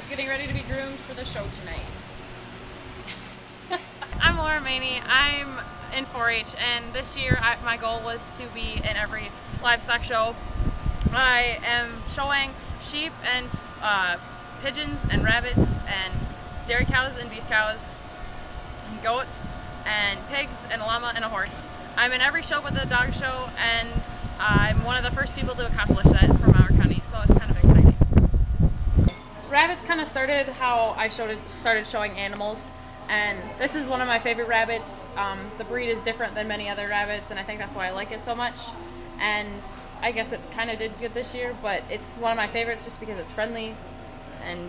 is getting ready to be groomed for the show tonight. I'm Meany. I'm in 4-H, and this year my goal was to be in every livestock show. I am showing sheep and pigeons and rabbits and dairy cows and beef cows and goats and pigs and a llama and a horse. I'm in every show but the dog show, and I'm one of the first people to accomplish that for Mower County, so it's kind of exciting. Rabbits kind of started how I started showing animals, and this is one of my favorite rabbits. The breed is different than many other rabbits, and I think that's why I like it so much. And I guess it kind of did good this year, but it's one of my favorites just because it's friendly and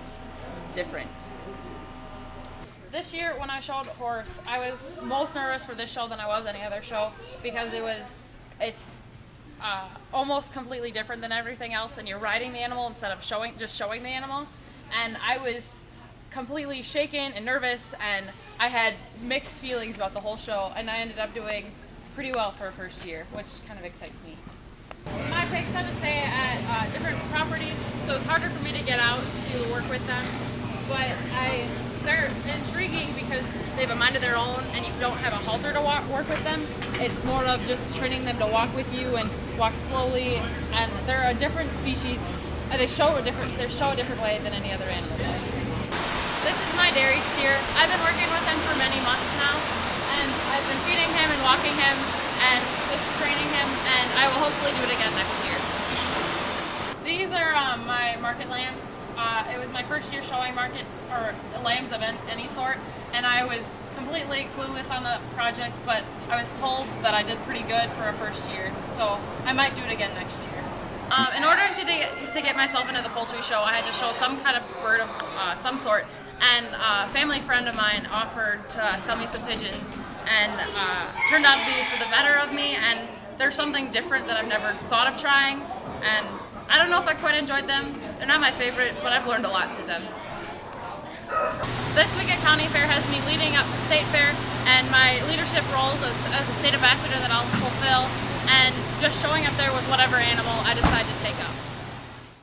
it's different. This year when I showed horse, I was most nervous for this show than I was any other show because it's almost completely different than everything else, and you're riding the animal instead of just showing the animal. And I was completely shaken and nervous, and I had mixed feelings about the whole show, and I ended up doing pretty well for a first year, which kind of excites me. My pigs had to stay at different property, so it's harder for me to get out to work with them, but they're intriguing because they have a mind of their own and you don't have a halter to work with them. It's more of just training them to walk with you and walk slowly, and they're a different species. They show a different way than any other animal does. This is my dairy steer. I've been working with him for many months now, and I've been feeding him and walking him and just training him, and I will hopefully do it again next year. These are my market lambs. It was my first year showing market or lambs of any sort, and I was completely clueless on the project, but I was told that I did pretty good for a first year, so I might do it again next year. In order to get myself into the poultry show, I had to show some kind of bird of some sort, and a family friend of mine offered to sell me some pigeons, and turned out to be for the better of me, and they're something different that I've never thought of trying, and I don't know if I quite enjoyed them. They're not my favorite, but I've learned a lot through them. This week at County Fair has me leading up to State Fair, and my leadership roles as a state ambassador that I'll fulfill, and just showing up there with whatever animal I decide to take up.